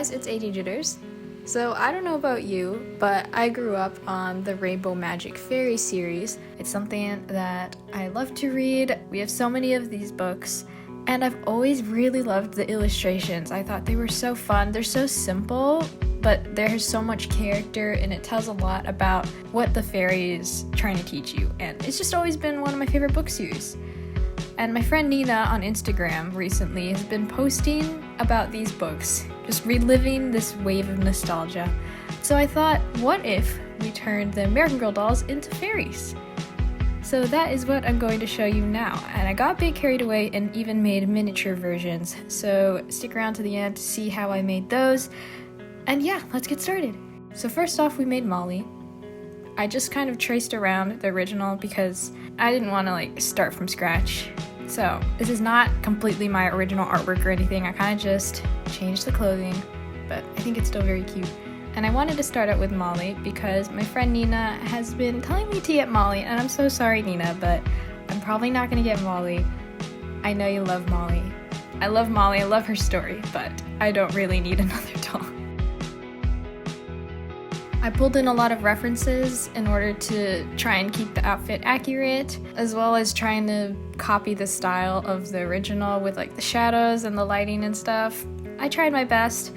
guys, it's Agjitters. So I don't know about you, but I grew up on the Rainbow Magic Fairies series. It's something that I love to read. We have so many of these books, and I've always really loved the illustrations. I thought they were so fun. They're so simple, but there's so much character, and it tells a lot about what the fairy is trying to teach you. And it's just always been one of my favorite book series. And my friend Nina on Instagram recently has been posting about these books, just reliving this wave of nostalgia. So I thought, what if we turned the American Girl dolls into fairies? So that is what I'm going to show you now. And I got a bit carried away and even made miniature versions. So stick around to the end to see how I made those. And yeah, let's get started. So first off, we made Molly. I just kind of traced around the original because I didn't want to start from scratch. So this is not completely my original artwork or anything. I kind of just changed the clothing, but I think it's still very cute. And I wanted to start out with Molly because my friend Nina has been telling me to get Molly, and I'm so sorry, Nina, but I'm probably not going to get Molly. I know you love Molly. I love Molly, I love her story, but I don't really need another doll. I pulled in a lot of references in order to try and keep the outfit accurate, as well as trying to copy the style of the original with the shadows and the lighting and stuff. I tried my best.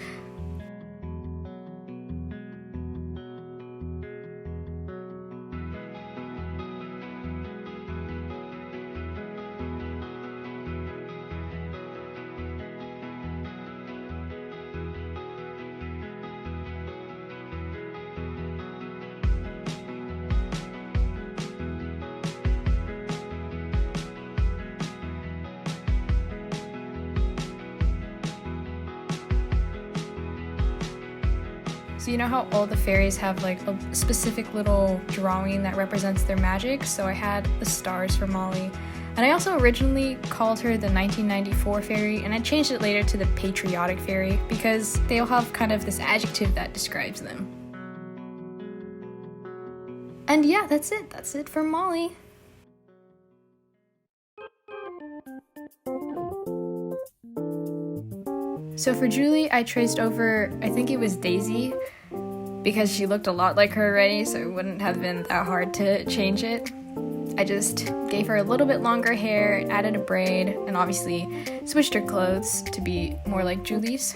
So you know how all the fairies have a specific little drawing that represents their magic? So I had the stars for Molly. And I also originally called her the 1994 fairy, and I changed it later to the patriotic fairy because they all have kind of this adjective that describes them. And yeah, that's it. That's it for Molly. So for Julie, I traced over, I think it was Daisy, because she looked a lot like her already, so it wouldn't have been that hard to change it. I just gave her a little bit longer hair, added a braid, and obviously switched her clothes to be more like Julie's.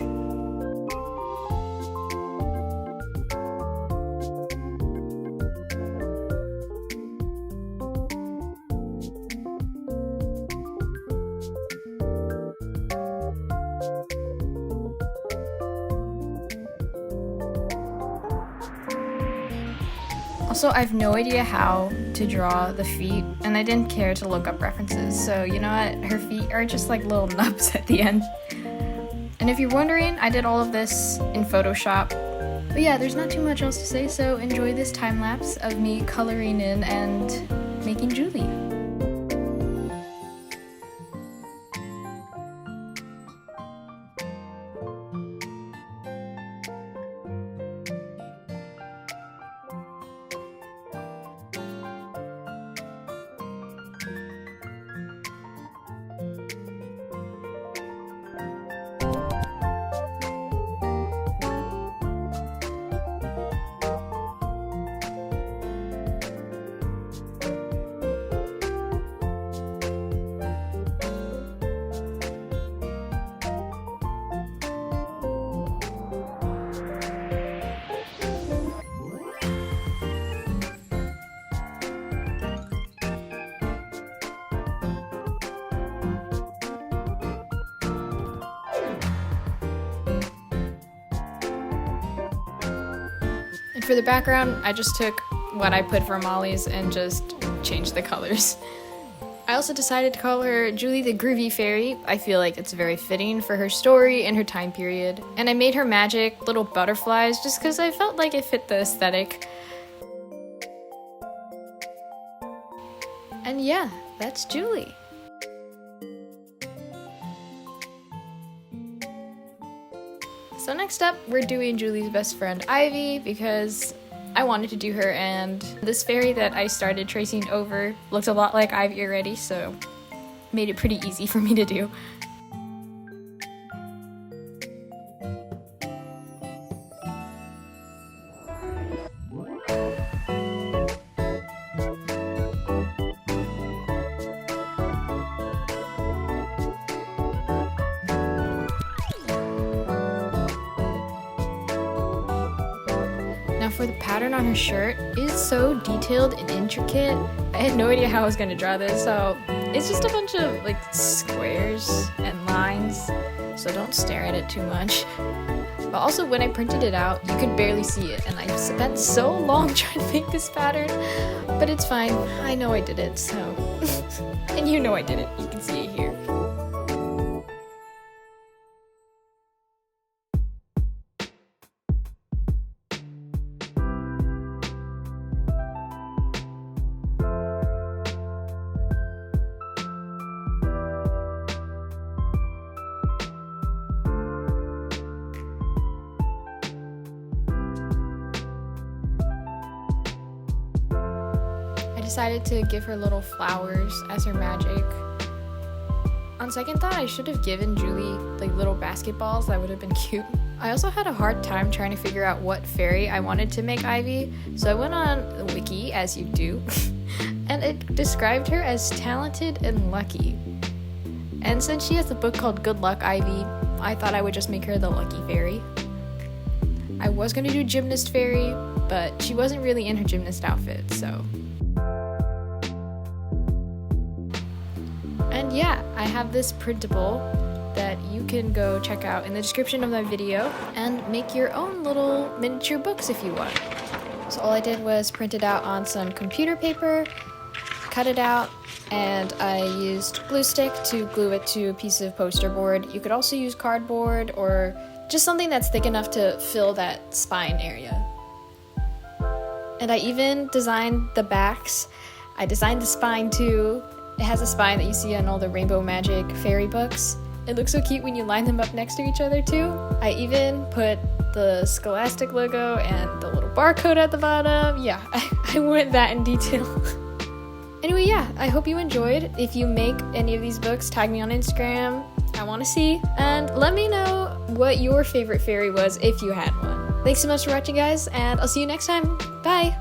Also, I have no idea how to draw the feet, and I didn't care to look up references, so you know what? Her feet are just like little nubs at the end. And if you're wondering, I did all of this in Photoshop. But yeah, there's not too much else to say, so enjoy this time lapse of me coloring in and making Julie. And for the background, I just took what I put for Molly's and just changed the colors. I also decided to call her Julie the Groovy Fairy. I feel like it's very fitting for her story and her time period. And I made her magic little butterflies just because I felt like it fit the aesthetic. And yeah, that's Julie. So next up, we're doing Julie's best friend Ivy because I wanted to do her, and this fairy that I started tracing over looked a lot like Ivy already, so made it pretty easy for me to do. for the pattern on her shirt, it is so detailed and intricate. I had no idea how I was going to draw this, so it's just a bunch of like squares and lines, so don't stare at it too much. But also when I printed it out, you could barely see it, and I spent so long trying to make this pattern, but it's fine. I know I did it, so and you know I did it. You can see it here. I decided to give her little flowers as her magic. On second thought, I should have given Julie like little basketballs. That would have been cute. I also had a hard time trying to figure out what fairy I wanted to make Ivy, so I went on the wiki, as you do, and it described her as talented and lucky. And since she has a book called Good Luck Ivy, I thought I would just make her the lucky fairy. I was going to do gymnast fairy, but she wasn't really in her gymnast outfit, so... And yeah, I have this printable that you can go check out in the description of my video and make your own little miniature books if you want. So all I did was print it out on some computer paper, cut it out, and I used glue stick to glue it to a piece of poster board. You could also use cardboard or just something that's thick enough to fill that spine area. And I even designed the backs. I designed the spine too. It has a spine that you see on all the Rainbow Magic Fairy books. It looks so cute when you line them up next to each other too. I even put the Scholastic logo and the little barcode at the bottom. Yeah, I went that in detail. Anyway, yeah, I hope you enjoyed. If you make any of these books, tag me on Instagram. I want to see. And let me know what your favorite fairy was if you had one. Thanks so much for watching, guys, and I'll see you next time. Bye!